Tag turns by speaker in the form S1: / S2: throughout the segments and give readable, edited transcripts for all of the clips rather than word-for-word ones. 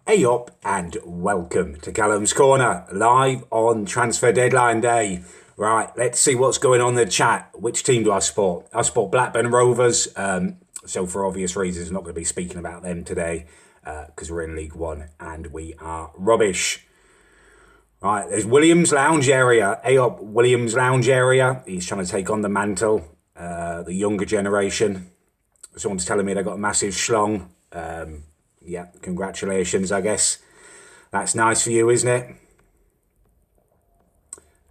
S1: Hey up and welcome to Callum's Corner, live on transfer deadline day. Right, let's see what's going on in the chat. Which team do I support? I support Blackburn Rovers, so for obvious reasons I'm not going to be speaking about them today because we're in League One and we are rubbish. Right, there's Williams Lounge Area. Hey up, Williams Lounge Area. He's trying to take on the mantle, the younger generation. Someone's telling me they got a massive schlong. Yeah, congratulations, I guess. That's nice for you, isn't it?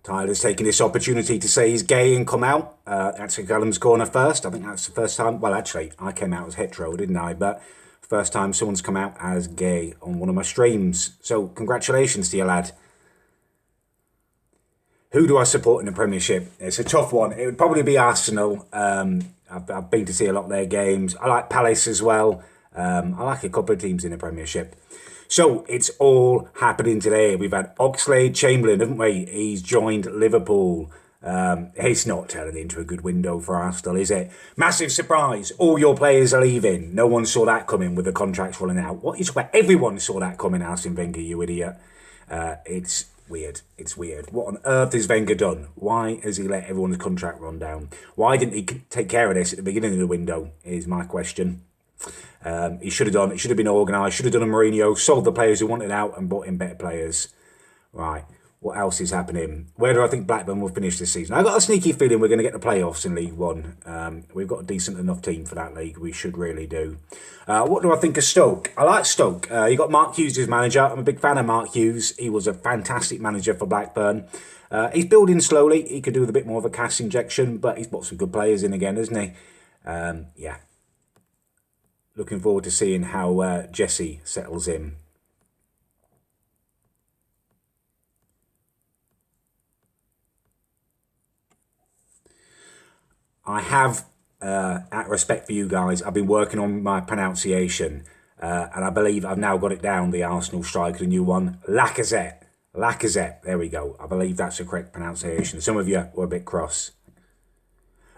S1: Tyler's taking this opportunity to say he's gay and come out. That's at Callum's Corner first. I think that's the first time. Well, actually, I came out as hetero, didn't I? But first time someone's come out as gay on one of my streams. So congratulations to you, lad. Who do I support in the Premiership? It's a tough one. It would probably be Arsenal. I've been to see a lot of their games. I like Palace as well. I like a couple of teams in the Premiership. So it's all happening today. We've had Oxlade-Chamberlain, haven't we? He's joined Liverpool. It's not turning into a good window for Arsenal, is it? Massive surprise. All your players are leaving. No one saw that coming with the contracts rolling out. What is where everyone saw that coming, Arsene Wenger, you idiot. It's weird. It's weird. What on earth has Wenger done? Why has he let everyone's contract run down? Why didn't he take care of this at the beginning of the window, is my question. He should have done. It should have been organised. Should have done a Mourinho. Sold the players who wanted out and brought in better players. Right. What else is happening? Where do I think Blackburn will finish this season? I've got a sneaky feeling we're going to get the playoffs in League One. We've got a decent enough team for that league. We should really do. What do I think of Stoke? I like Stoke. You got Mark Hughes as manager. I'm a big fan of Mark Hughes. He was a fantastic manager for Blackburn. He's building slowly. He could do with a bit more of a cash injection, but he's brought some good players in again, hasn't he? Yeah. Looking forward to seeing how Jesse settles in. I have, out of respect for you guys, I've been working on my pronunciation, and I believe I've now got it down, the Arsenal striker, the new one, Lacazette. Lacazette, there we go. I believe that's the correct pronunciation. Some of you were a bit cross.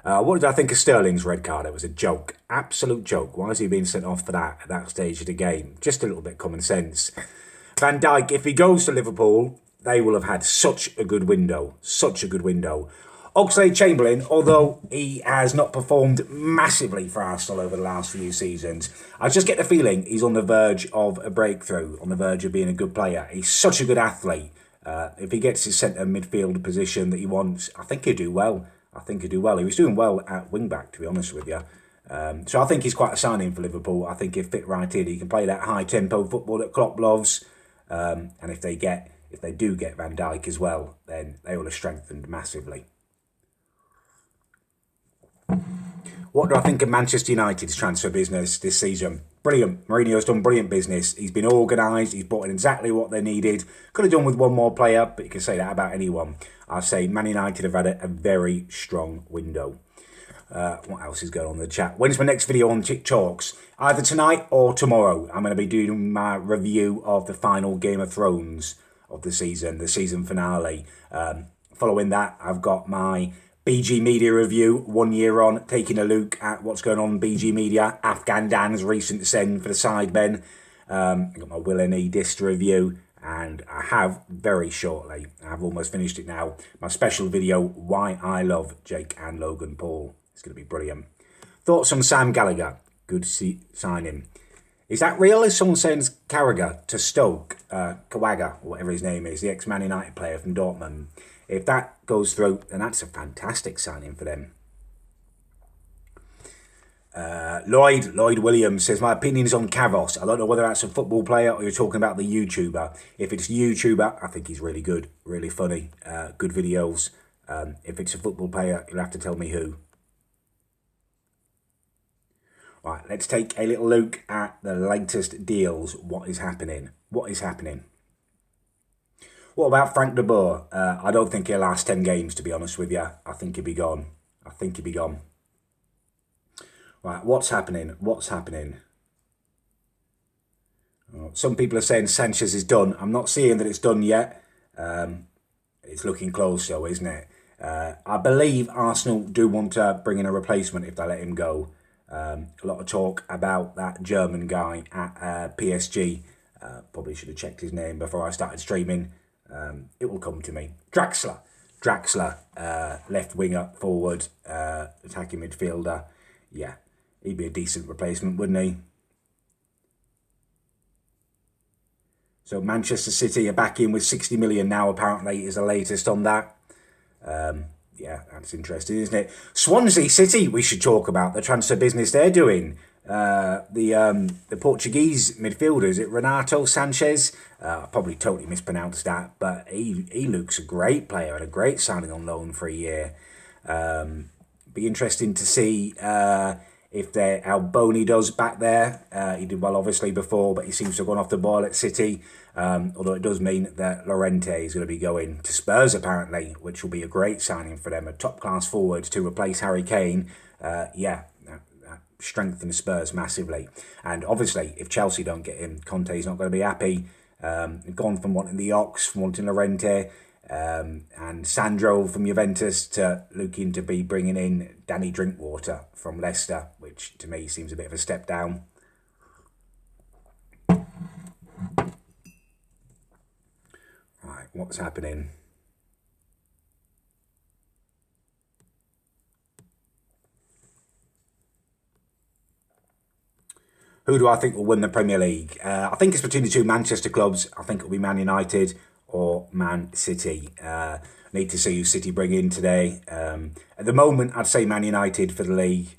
S1: What did I think of Sterling's red card? It was a joke. Absolute joke. Why is he being sent off for that at that stage of the game? Just a little bit of common sense. Van Dijk, if he goes to Liverpool, they will have had such a good window. Such a good window. Oxlade-Chamberlain, although he has not performed massively for Arsenal over the last few seasons, I just get the feeling he's on the verge of a breakthrough, on the verge of being a good player. He's such a good athlete. If he gets his centre midfield position that he wants, I think he'll do well. I think he'll do well. He was doing well at wing-back, to be honest with you. So I think he's quite a signing for Liverpool. I think he'll fit right in. He can play that high-tempo football that Klopp loves. And if they do get Van Dijk as well, then they will have strengthened massively. What do I think of Manchester United's transfer business this season? Brilliant. Mourinho's done brilliant business. He's been organised. He's brought in exactly what they needed. Could have done with one more player, but you can say that about anyone. I say Man United have had a very strong window. What else is going on in the chat? When's my next video on TikToks? Either tonight or tomorrow. I'm going to be doing my review of the final Game of Thrones of the season finale. Following that, I've got my BG Media review, 1 year on, taking a look at what's going on in BG Media. Afghan Dan's recent send for the Sidemen. I've got my Will and E disc review. And I have very shortly, I've almost finished it now, my special video, Why I Love Jake and Logan Paul. It's going to be brilliant. Thoughts on Sam Gallagher? Good signing. Is that real? Is someone saying it's Carragher to Stoke? Kawaga, or whatever his name is, the ex-Man United player from Dortmund. If that goes through, then that's a fantastic signing for them. Lloyd Williams says, my opinion is on Kavos. I don't know whether that's a football player or you're talking about the YouTuber. If it's a YouTuber, I think he's really good, really funny, good videos. If it's a football player, you'll have to tell me who. Right, let's take a little look at the latest deals. What is happening? What is happening? What about Frank de Boer? I don't think he'll last 10 games, to be honest with you. I think he'll be gone. I think he'll be gone. Right, what's happening? What's happening? Some people are saying Sanchez is done. I'm not seeing that it's done yet. It's looking close, though, isn't it? I believe Arsenal do want to bring in a replacement if they let him go. A lot of talk about that German guy at PSG. Probably should have checked his name before I started streaming. It will come to me. Draxler, left winger, forward, attacking midfielder. Yeah, he'd be a decent replacement, wouldn't he? So Manchester City are back in with 60 million now, apparently, is the latest on that. Yeah, that's interesting, isn't it? Swansea City, we should talk about the transfer business they're doing. The Portuguese midfielder, is it Renato Sanchez? I probably totally mispronounced that, but he looks a great player and a great signing on loan for a year. Be interesting to see if how Boney does back there. He did well obviously before, but he seems to have gone off the ball at City. Although it does mean that Llorente is going to be going to Spurs apparently, which will be a great signing for them, a top class forward to replace Harry Kane. Yeah, that strengthens Spurs massively. And obviously, if Chelsea don't get him, Conte's not going to be happy. Gone from wanting the Ox, from wanting Llorente, and Sandro from Juventus to looking to be bringing in Danny Drinkwater from Leicester, which to me seems a bit of a step down. Right, what's happening? Who do I think will win the Premier League? I think it's between the two Manchester clubs. I think it'll be Man United or Man City. Need to see who City bring in today. At the moment, I'd say Man United for the league,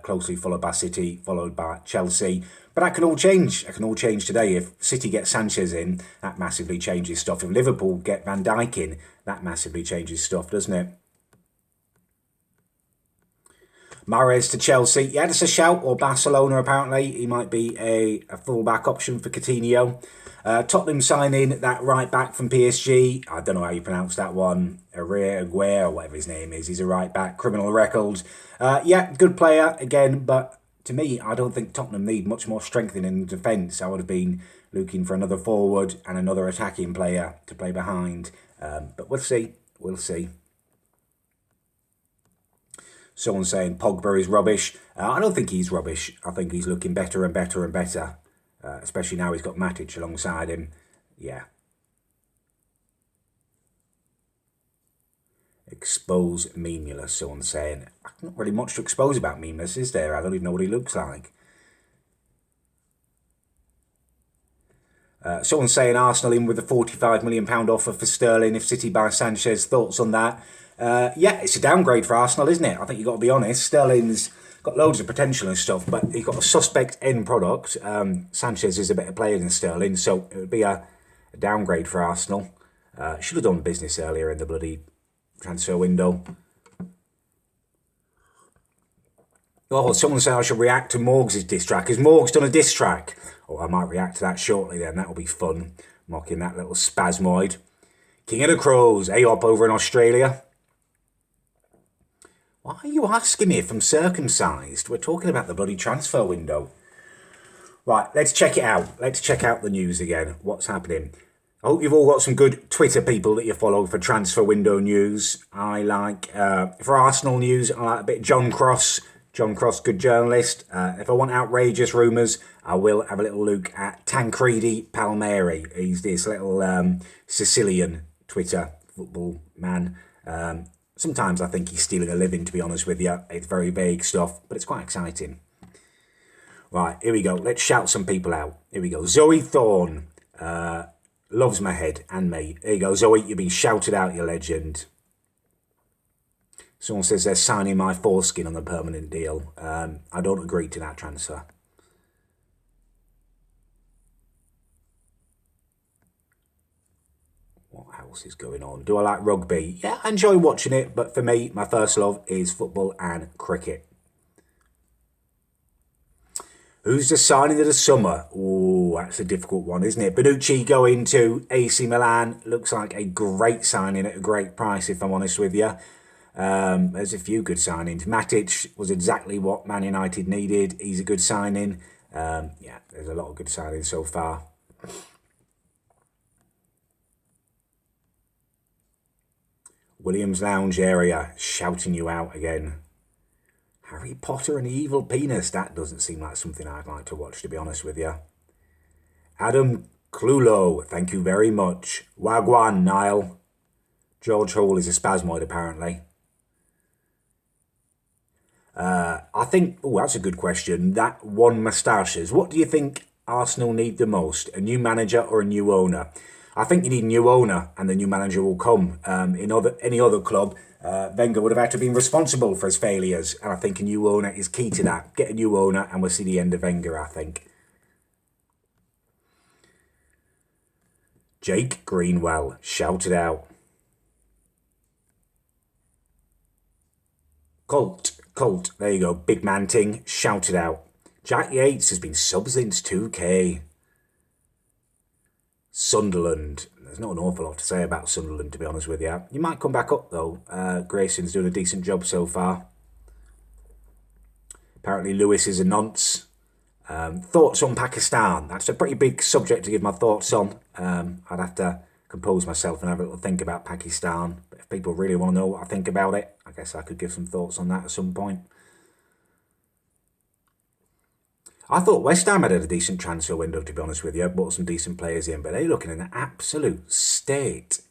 S1: closely followed by City, followed by Chelsea. But that can all change. That can all change today. If City get Sanchez in, that massively changes stuff. If Liverpool get Van Dijk in, that massively changes stuff, doesn't it? Mahrez to Chelsea. Yeah, that's a shout. Or Barcelona, apparently. He might be a full-back option for Coutinho. Tottenham signing that right back from PSG. I don't know how you pronounce that one. Aguirre, or whatever his name is. He's a right back. Criminal record. Yeah, good player again. But to me, I don't think Tottenham need much more strengthening in defence. I would have been looking for another forward and another attacking player to play behind. But we'll see. We'll see. Someone saying Pogba is rubbish. I don't think he's rubbish. I think he's looking better and better and better. Especially now he's got Matic alongside him. Yeah. Expose Mimulus, someone saying. Not really much to expose about Mimulus, is there? I don't even know what he looks like. Someone saying Arsenal in with a £45 million offer for Sterling if City buy Sanchez. Thoughts on that? Yeah, it's a downgrade for Arsenal, isn't it? I think you've got to be honest. Sterling's got loads of potential and stuff, but he's got a suspect end product. Sanchez is a better player than Sterling, so it would be a downgrade for Arsenal. Should have done business earlier in the bloody transfer window. Oh, someone said I should react to Morgs' diss track. Has Morgs done a diss track? Oh, I might react to that shortly then. That'll be fun. Mocking that little spasmoid. King of the Crows, A-Op over in Australia. Why are you asking me if I'm circumcised? We're talking about the bloody transfer window. Right, let's check it out. Let's check out the news again. What's happening? I hope you've all got some good Twitter people that you follow for transfer window news. I like, for Arsenal news, I like a bit of John Cross. John Cross, good journalist. If I want outrageous rumours, I will have a little look at Tancredi Palmieri. He's this little Sicilian Twitter football man. Sometimes I think he's stealing a living, to be honest with you. It's very vague stuff, but it's quite exciting. Right, here we go. Let's shout some people out. Here we go. Zoe Thorne. Loves my head and me. There you go, Zoe. You've been shouted out, you legend. Someone says they're signing my foreskin on a permanent deal. I don't agree to that transfer. What else is going on? Do I like rugby? Yeah, I enjoy watching it, but for me, my first love is football and cricket. Who's the signing of the summer? Oh, that's a difficult one, isn't it? Bonucci going to AC Milan. Looks like a great signing at a great price, if I'm honest with you. There's a few good signings. Matic was exactly what Man United needed. He's a good signing. Yeah, there's a lot of good signings so far. Williams Lounge area, shouting you out again. Harry Potter and the Evil Penis. That doesn't seem like something I'd like to watch, to be honest with you. Adam Clulo, thank you very much. Wagwan, Niall. George Hall is a spasmoid, apparently. I think, oh, that's a good question. That one moustaches. What do you think Arsenal need the most? A new manager or a new owner? I think you need a new owner and the new manager will come. In any other club, Wenger would have had to be responsible for his failures. And I think a new owner is key to that. Get a new owner and we'll see the end of Wenger, I think. Jake Greenwell, shouted out. Colt, there you go. Big man ting, shouted out. Jack Yates has been sub since 2K. Sunderland. There's not an awful lot to say about Sunderland, to be honest with you. You might come back up, though. Grayson's doing a decent job so far. Apparently Lewis is a nonce. Thoughts on Pakistan. That's a pretty big subject to give my thoughts on. I'd have to compose myself and have a little think about Pakistan. But if people really want to know what I think about it, I guess I could give some thoughts on that at some point. I thought West Ham had a decent transfer window, to be honest with you. Bought some decent players in, but they're looking in an absolute state.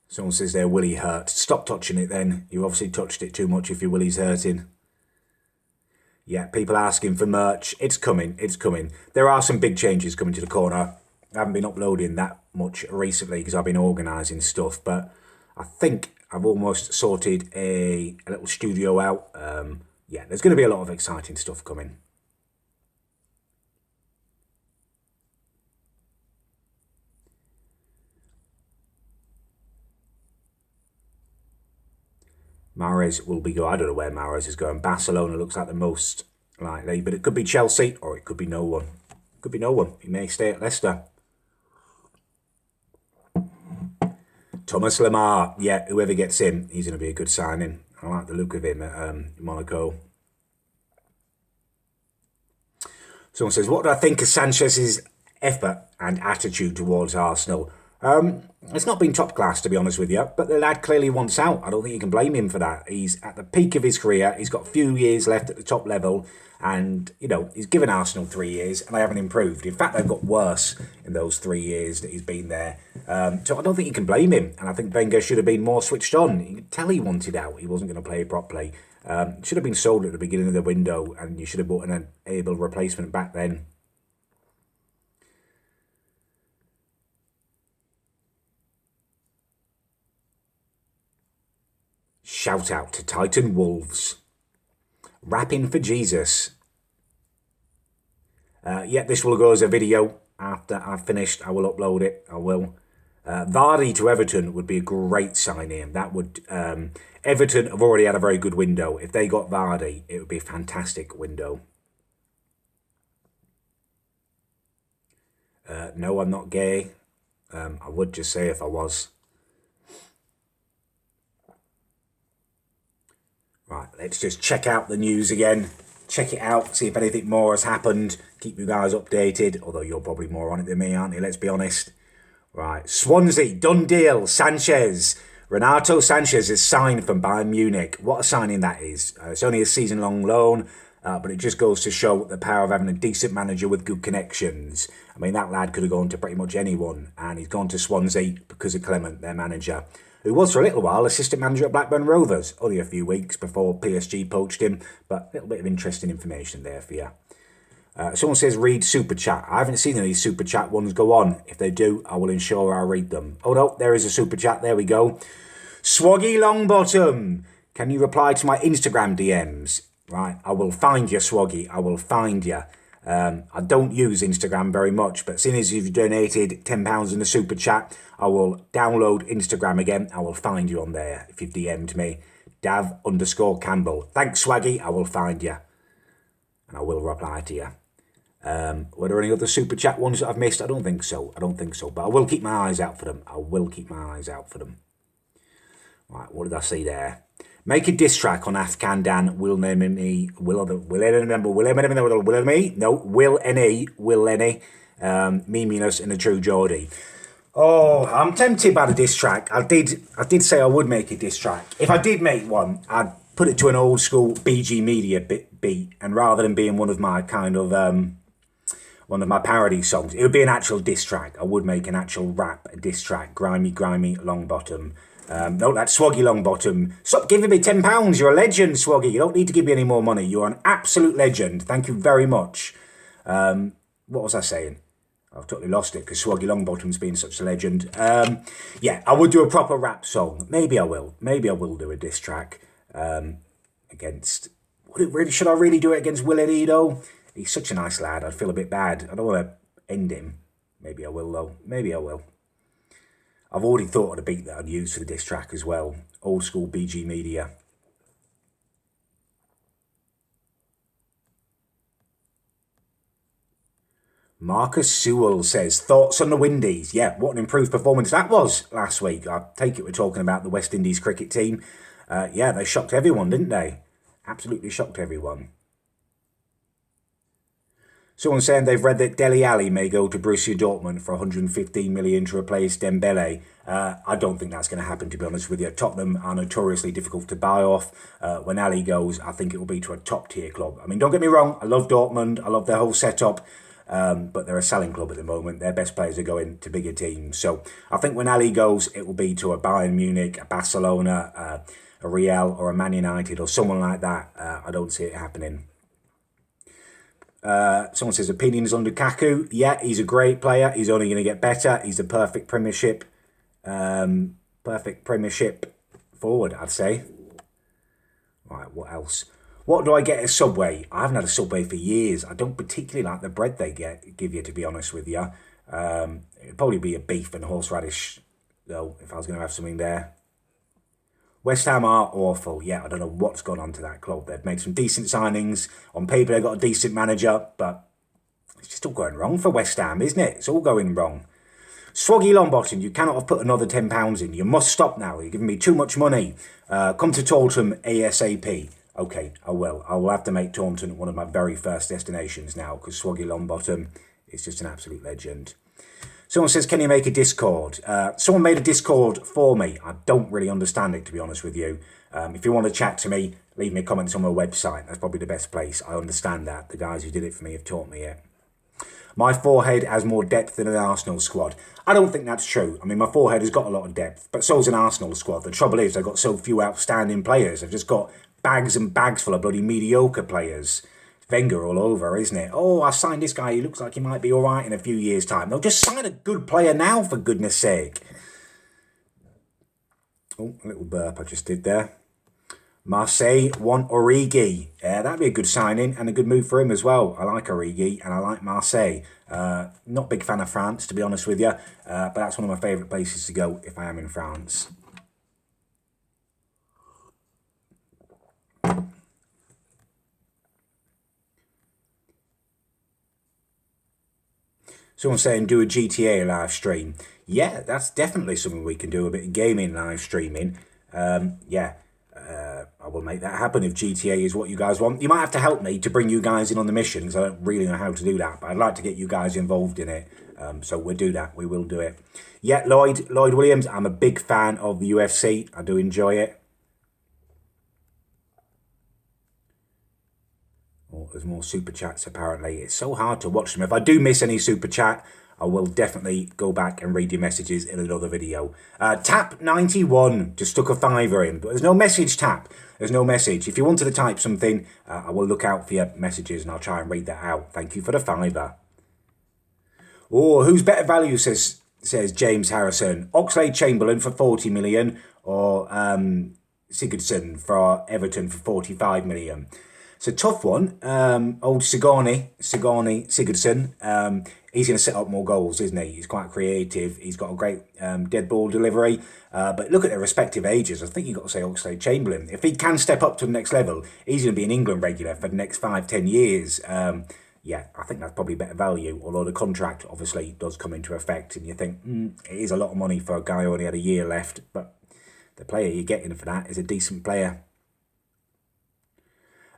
S1: Someone says their willy hurt. Stop touching it then. You obviously touched it too much if your willy's hurting. Yeah, people asking for merch. It's coming. There are some big changes coming to the corner. I haven't been uploading that much recently because I've been organising stuff, but I think I've almost sorted a little studio out. Yeah, there's going to be a lot of exciting stuff coming. Mahrez will be going. I don't know where Mahrez is going. Barcelona looks like the most likely, but it could be Chelsea or it could be no one. Could be no one. He may stay at Leicester. Thomas Lemar. Yeah, whoever gets him, he's going to be a good signing. I like the look of him at Monaco. Someone says, what do I think of Sanchez's effort and attitude towards Arsenal? It's not been top class, to be honest with you, but the lad clearly wants out. I don't think you can blame him for that. He's at the peak of his career. He's got a few years left at the top level. And, you know, he's given Arsenal 3 years and they haven't improved. In fact, they've got worse in those 3 years that he's been there. So I don't think you can blame him. And I think Wenger should have been more switched on. You could tell he wanted out. He wasn't going to play properly. Should have been sold at the beginning of the window and you should have bought an able replacement back then. Shout out to Titan Wolves. Rapping for Jesus. Yeah, this will go as a video. After I've finished, I will upload it. I will. Vardy to Everton would be a great signing. That would... Everton have already had a very good window. If they got Vardy, it would be a fantastic window. No, I'm not gay. I would just say if I was. Right, let's just check out the news again. Check it out, see if anything more has happened. Keep you guys updated, although you're probably more on it than me, aren't you? Let's be honest. Right, Swansea, done deal, Sanchez. Renato Sanchez is signed from Bayern Munich. What a signing that is. It's only a season-long loan, but it just goes to show the power of having a decent manager with good connections. I mean, that lad could have gone to pretty much anyone, and he's gone to Swansea because of Clement, their manager, who was for a little while assistant manager at Blackburn Rovers, only a few weeks before PSG poached him, but a little bit of interesting information there for you. Someone says read Super Chat. I haven't seen any Super Chat ones go on. If they do, I will ensure I read them. Oh no, there is a Super Chat. There we go. Swaggy Longbottom. Can you reply to my Instagram DMs? Right, I will find you, Swaggy. I will find you. I don't use Instagram very much, but seeing as you've donated £10 in the Super Chat, I will download Instagram again. I will find you on there if you've DM'd me. Dav_Campbell. Thanks, Swaggy. I will find you. And I will reply to you. Were there any other Super Chat ones that I've missed? I don't think so. But I will keep my eyes out for them. Right, what did I see there? Make a diss track on Afghan Dan. Will Lenny. Meminess and a true Geordie. Oh, I'm tempted by the diss track. I did say I would make a diss track. If I did make one, I'd put it to an old school BG Media beat, and rather than being one of my kind of one of my parody songs. It would be an actual diss track. I would make an actual rap diss track. Grimy, grimy, long bottom. No, that's Swaggy Longbottom. Stop giving me £10. You're a legend, Swaggy. You don't need to give me any more money. You're an absolute legend. Thank you very much. What was I saying? I've totally lost it because Swaggy Longbottom's been such a legend. Yeah, I would do a proper rap song. Maybe I will. Maybe I will do a diss track against... Should I really do it against Will Edo? He's such a nice lad. I'd feel a bit bad. I don't want to end him. Maybe I will, though. Maybe I will. I've already thought of a beat that I'd use for the diss track as well. Old school BG Media. Marcus Sewell says, thoughts on the Windies? Yeah, what an improved performance that was last week. I take it we're talking about the West Indies cricket team. Yeah, they shocked everyone, didn't they? Absolutely shocked everyone. Someone saying they've read that Dele Alli may go to Borussia Dortmund for 115 million to replace Dembele. I don't think that's going to happen, to be honest with you. Tottenham are notoriously difficult to buy off. When Ali goes, I think it will be to a top-tier club. I mean, don't get me wrong, I love Dortmund, I love their whole setup, but they're a selling club at the moment. Their best players are going to bigger teams. So I think when Ali goes, it will be to a Bayern Munich, a Barcelona, a Real, or a Man United, or someone like that. I don't see it happening. Someone says opinions on Lukaku. Yeah, he's a great player. He's only going to get better. He's the perfect Premiership forward, I'd say. Right, what else? What do I get at Subway? I haven't had a Subway for years. I don't particularly like the bread they give you, to be honest with you. It'd probably be a beef and horseradish, though, if I was going to have something there. West Ham are awful. Yeah, I don't know what's gone on to that club. They've made some decent signings. On paper, they've got a decent manager, but it's just all going wrong for West Ham, isn't it? It's all going wrong. Swaggy Longbottom, you cannot have put another £10 in. You must stop now. You're giving me too much money. Come to Taunton ASAP. Okay, I will. I will have to make Taunton one of my very first destinations now, because Swaggy Longbottom is just an absolute legend. Someone says, can you make a Discord? Someone made a Discord for me. I don't really understand it, to be honest with you. If you want to chat to me, leave me comments on my website. That's probably the best place. I understand that. The guys who did it for me have taught me it. My forehead has more depth than an Arsenal squad. I don't think that's true. I mean, my forehead has got a lot of depth, but so's an Arsenal squad. The trouble is, I've got so few outstanding players. I've just got bags and bags full of bloody mediocre players. Wenger all over, isn't it? Oh, I signed this guy. He looks like he might be all right in a few years' time. No, just sign a good player now, for goodness sake. Oh, a little burp I just did there. Marseille want Origi. Yeah, that'd be a good signing and a good move for him as well. I like Origi and I like Marseille. Not a big fan of France, to be honest with you. But that's one of my favourite places to go if I am in France. Someone's saying do a GTA live stream. Yeah, that's definitely something we can do, a bit of gaming live streaming. Yeah, I will make that happen if GTA is what you guys want. You might have to help me to bring you guys in on the mission, because I don't really know how to do that, but I'd like to get you guys involved in it. So we'll do that. We will do it. Yeah, Lloyd Williams, I'm a big fan of the UFC. I do enjoy it. Oh, there's more super chats apparently. It's so hard to watch them. If I do miss any super chat, I will definitely go back and read your messages in another video. Tap91 just stuck a fiver in, but there's no message, Tap. There's no message. If you wanted to type something, I will look out for your messages and I'll try and read that out. Thank you for the fiver. Oh, who's better value, says James Harrison. Oxlade-Chamberlain for 40 million or Sigurdsson for Everton for 45 million. It's a tough one. Old Sigurdsson, he's going to set up more goals, isn't he? He's quite creative. He's got a great dead ball delivery. But look at their respective ages. I think you've got to say Oxlade-Chamberlain. If he can step up to the next level, he's going to be an England regular for the next 5-10 years. Yeah, I think that's probably better value, although the contract obviously does come into effect and you think, it is a lot of money for a guy who only had a year left, but the player you're getting for that is a decent player.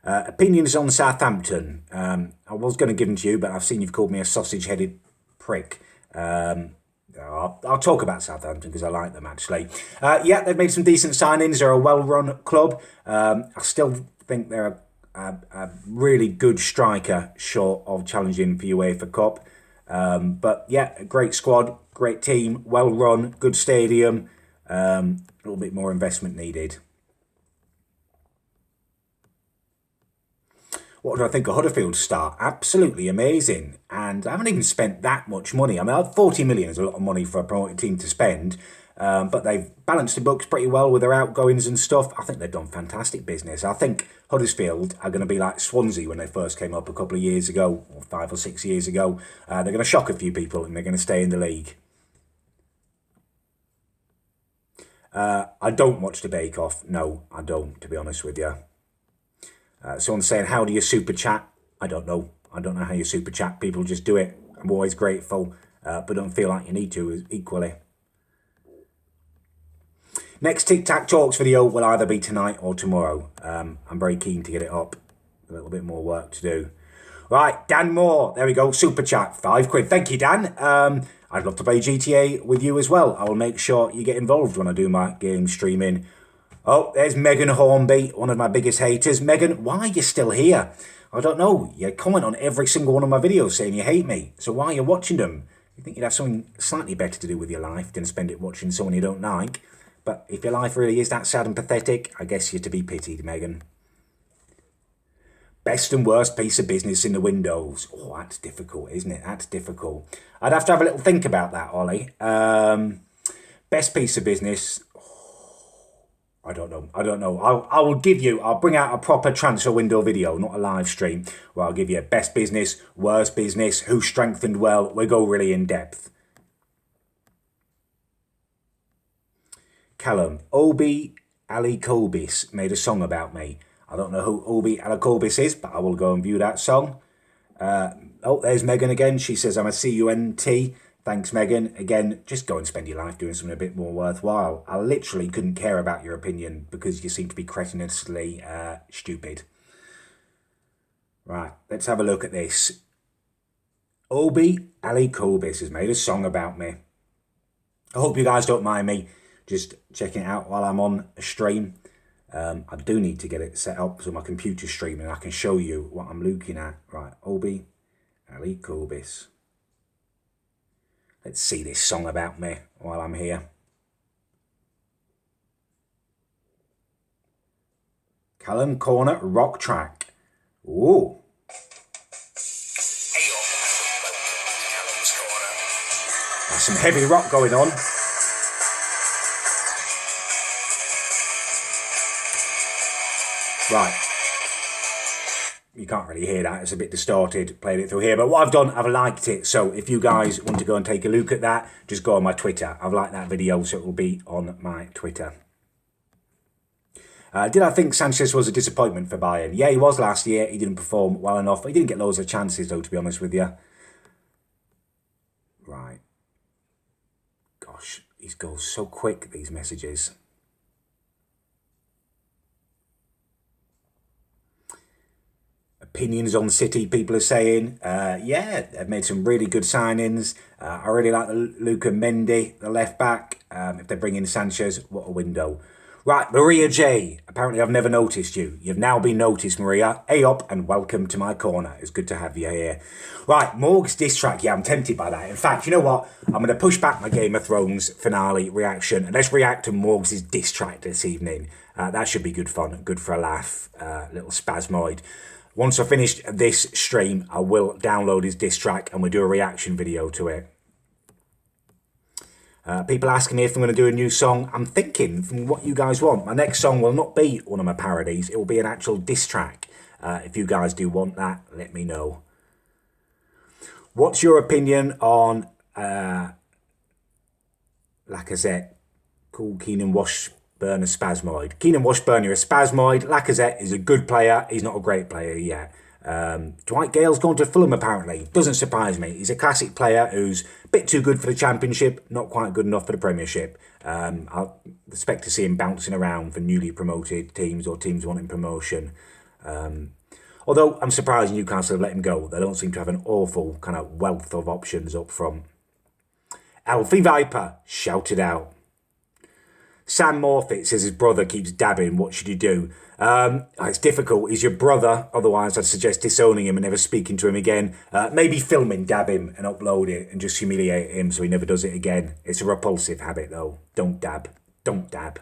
S1: Opinions on Southampton. I was going to give them to you, but I've seen you've called me a sausage-headed prick. I'll talk about Southampton because I like them, actually. Yeah, they've made some decent signings. They're a well-run club. I still think they're a really good striker short of challenging for UEFA Cup. But yeah, a great squad, great team, well run, good stadium. A little bit more investment needed. What do I think of Huddersfield's start? Absolutely amazing. And I haven't even spent that much money. I mean, 40 million is a lot of money for a promoted team to spend. But they've balanced the books pretty well with their outgoings and stuff. I think they've done fantastic business. I think Huddersfield are going to be like Swansea when they first came up a couple of years ago, or 5 or 6 years ago. They're going to shock a few people and they're going to stay in the league. I don't watch the Bake Off. No, I don't, to be honest with you. Someone's saying, how do you super chat? I don't know. I don't know how you super chat. People just do it. I'm always grateful, but don't feel like you need to equally. Next Tic Tac Talks video will either be tonight or tomorrow. I'm very keen to get it up. A little bit more work to do. Right, Dan Moore. There we go. Super chat. £5. Thank you, Dan. I'd love to play GTA with you as well. I will make sure you get involved when I do my game streaming. Oh, there's Megan Hornby, one of my biggest haters. Megan, why are you still here? I don't know. You comment on every single one of my videos saying you hate me. So why are you watching them? You think you'd have something slightly better to do with your life than spend it watching someone you don't like. But if your life really is that sad and pathetic, I guess you're to be pitied, Megan. Best and worst piece of business in the windows. Oh, that's difficult, isn't it? That's difficult. I'd have to have a little think about that, Ollie. Best piece of business... I don't know. I'll bring out a proper transfer window video, not a live stream, where I'll give you best business, worst business, who strengthened well. We'll go really in depth. Callum, Obi Ali Kobis made a song about me. I don't know who Obi Ali Kobis is, but I will go and view that song. Oh, there's Megan again. She says, I'm a CUNT. Thanks, Megan. Again, just go and spend your life doing something a bit more worthwhile. I literally couldn't care about your opinion because you seem to be cretinously stupid. Right, let's have a look at this. Obi Ali Kobis has made a song about me. I hope you guys don't mind me just checking it out while I'm on a stream. I do need to get it set up so my computer's streaming and I can show you what I'm looking at. Right, Obi Ali Kobis. Let's see this song about me while I'm here. Callum Corner rock track. Ooh. There's some heavy rock going on. Right. You can't really hear that, it's a bit distorted playing it through here, but what I've done, I've liked it. So if you guys want to go and take a look at that, just go on my Twitter. I've liked that video, so it will be on my Twitter. Did I think Sanchez was a disappointment for Bayern? Yeah, he was last year. He didn't perform well enough. He didn't get loads of chances though, to be honest with you. Right. Gosh, these go so quick, these messages. Opinions on City, people are saying, yeah, they've made some really good signings. I really like the Luka Mendy, the left back. If they bring in Sanchez, what a window. Right, Maria J. Apparently I've never noticed you. You've now been noticed, Maria. Hey up and welcome to my corner. It's good to have you here. Right, Morg's diss track. Yeah, I'm tempted by that. In fact, you know what? I'm going to push back my Game of Thrones finale reaction and let's react to Morg's diss track this evening. That should be good fun, good for a laugh, little spasmoid. Once I finish this stream, I will download his diss track and we'll do a reaction video to it. People asking me if I'm going to do a new song. I'm thinking from what you guys want. My next song will not be one of my parodies. It will be an actual diss track. If you guys do want that, let me know. What's your opinion on Lacazette? Cool Keenan Washburn a spasmoid. Keenan Washburn, you're a spasmoid. Lacazette is a good player. He's not a great player yet. Dwight Gale's gone to Fulham apparently. Doesn't surprise me. He's a classic player who's a bit too good for the Championship, not quite good enough for the Premiership. I expect to see him bouncing around for newly promoted teams or teams wanting promotion. Although I'm surprised Newcastle have let him go. They don't seem to have an awful kind of wealth of options up front. Alfie Viper shouted out. Sam Morfitt says his brother keeps dabbing. What should you do? It's difficult. He's your brother. Otherwise, I'd suggest disowning him and never speaking to him again. Maybe film him, dab him, and upload it and just humiliate him so he never does it again. It's a repulsive habit, though. Don't dab. Don't dab.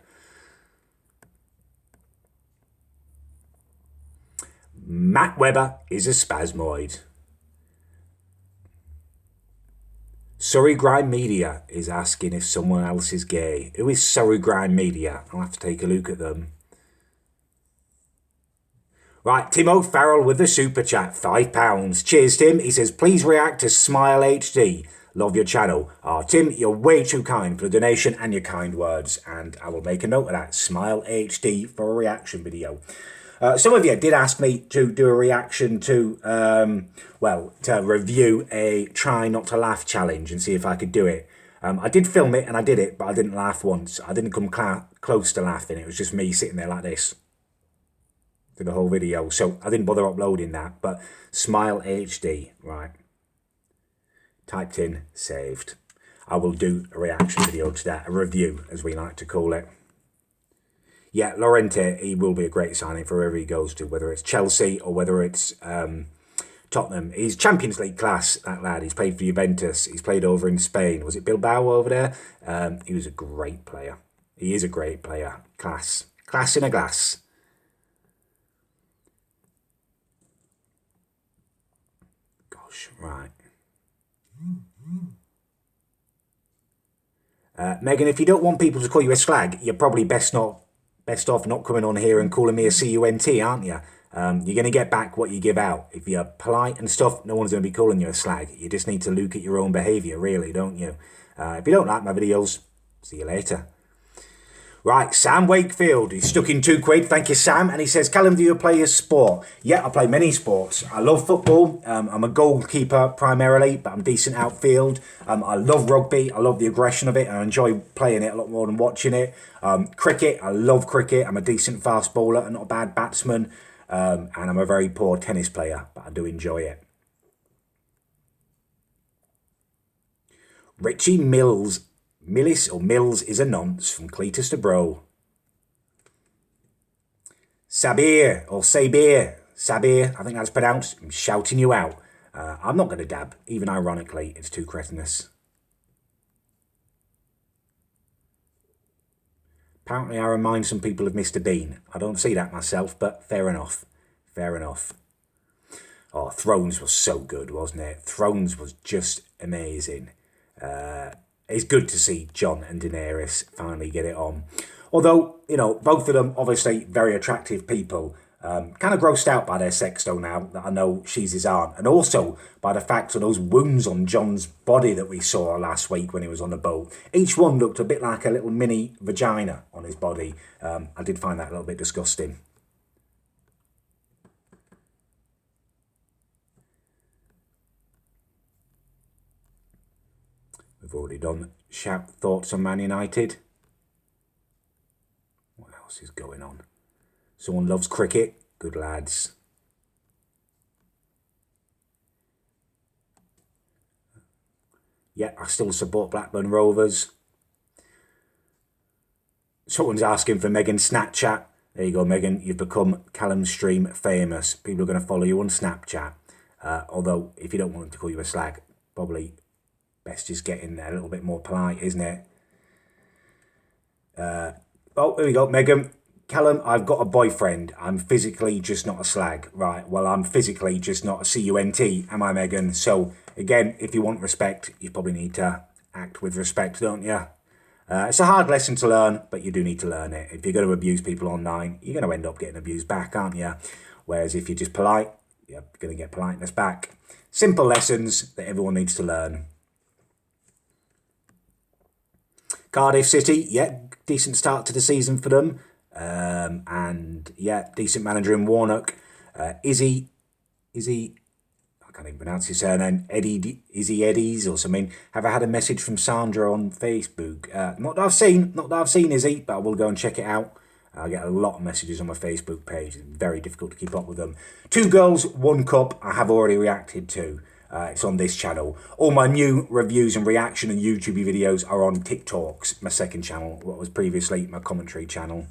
S1: Matt Webber is a spasmoid. Surrey Grime Media is asking if someone else is gay. Who is Surrey Grime Media? I'll have to take a look at them. Right, Timo Farrell with the super chat, £5. Cheers, Tim. He says, please react to Smile HD. Love your channel. Tim, you're way too kind for the donation and your kind words. And I will make a note of that. Smile HD for a reaction video. Some of you did ask me to do a reaction to, to review a try not to laugh challenge and see if I could do it. I did film it and I did it, but I didn't laugh once. I didn't come close to laughing. It was just me sitting there like this for the whole video. So I didn't bother uploading that, but Smile HD, right. Typed in, saved. I will do a reaction video to that, a review as we like to call it. Yeah, Llorente, he will be a great signing for wherever he goes to, whether it's Chelsea or whether it's Tottenham. He's Champions League class, that lad. He's played for Juventus. He's played over in Spain. Was it Bilbao over there? He was a great player. He is a great player. Class. Class in a glass. Gosh, right. Megan, if you don't want people to call you a slag, you're probably best off not coming on here and calling me a CUNT, aren't you? You're going to get back what you give out. If you're polite and stuff, no one's going to be calling you a slag. You just need to look at your own behaviour, really, don't you? If you don't like my videos, see you later. Right, Sam Wakefield, he's stuck in £2. Thank you, Sam. And he says, Callum, do you play a sport? Yeah, I play many sports. I love football. I'm a goalkeeper primarily, but I'm decent outfield. I love rugby. I love the aggression of it. I enjoy playing it a lot more than watching it. Cricket, I love cricket. I'm a decent fast bowler and not a bad batsman. And I'm a very poor tennis player, but I do enjoy it. Richie Mills is a nonce from Cletus to Bro. Sabir, I think that's pronounced. I'm shouting you out. I'm not going to dab, even ironically, it's too cretinous. Apparently I remind some people of Mr. Bean. I don't see that myself, but fair enough. Fair enough. Oh, Thrones was so good, wasn't it? Thrones was just amazing. It's good to see Jon and Daenerys finally get it on. Although, you know, both of them obviously very attractive people. Kind of grossed out by their sex though now that I know she's his aunt. And also by the fact of those wounds on Jon's body that we saw last week when he was on the boat. Each one looked a bit like a little mini vagina on his body. I did find that a little bit disgusting. We've already done shout thoughts on Man United. What else is going on? Someone loves cricket. Good lads. Yeah, I still support Blackburn Rovers. Someone's asking for Megan's Snapchat. There you go, Megan. You've become Callum Stream famous. People are going to follow you on Snapchat. Although, if you don't want them to call you a slag, probably best just get in there a little bit more polite, isn't it? Oh, here we go, Megan. Callum, I've got a boyfriend. I'm physically just not a slag. Right, well, I'm physically just not a CUNT, am I, Megan? So, again, if you want respect, you probably need to act with respect, don't you? It's a hard lesson to learn, but you do need to learn it. If you're going to abuse people online, you're going to end up getting abused back, aren't you? Whereas if you're just polite, you're going to get politeness back. Simple lessons that everyone needs to learn. Cardiff City, yeah, decent start to the season for them. And yeah, decent manager in Warnock. Izzy, I can't even pronounce his surname, Izzy Eddies or something. Have I had a message from Sandra on Facebook? Not that I've seen Izzy, but I will go and check it out. I get a lot of messages on my Facebook page. It's very difficult to keep up with them. 2 goals, 1 cup, I have already reacted to. It's on this channel. All my new reviews and reaction and YouTube videos are on TikToks, my second channel, what was previously my commentary channel.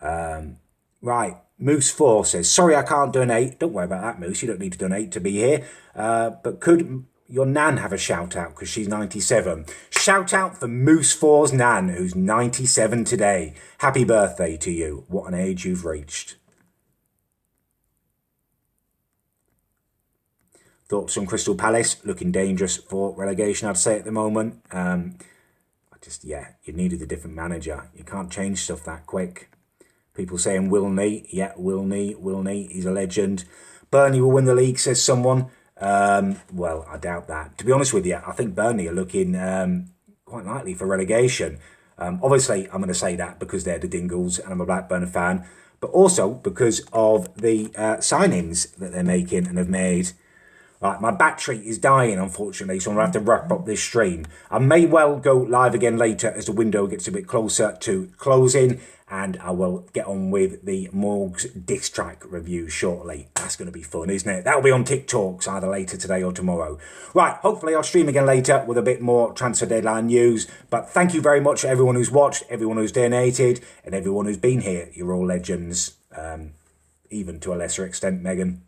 S1: Right, Moose4 says, sorry I can't donate. Don't worry about that, Moose. You don't need to donate to be here. But could your nan have a shout out because she's 97? Shout out for Moose4's nan, who's 97 today. Happy birthday to you. What an age you've reached. Thoughts on Crystal Palace? Looking dangerous for relegation, I'd say, at the moment. Yeah, you needed a different manager. You can't change stuff that quick. People saying Wilney. Yeah, Wilney. He's a legend. Burnley will win the league, says someone. Well, I doubt that. To be honest with you, I think Burnley are looking quite likely for relegation. Obviously, I'm going to say that because they're the Dingles and I'm a Blackburn fan, but also because of the signings that they're making and have made. Right, my battery is dying, unfortunately, so I'm going to have to wrap up this stream. I may well go live again later as the window gets a bit closer to closing, and I will get on with the Morgs disc track review shortly. That's going to be fun, isn't it? That'll be on TikToks either later today or tomorrow. Right, hopefully I'll stream again later with a bit more transfer deadline news. But thank you very much to everyone who's watched, everyone who's donated, and everyone who's been here. You're all legends, even to a lesser extent, Megan.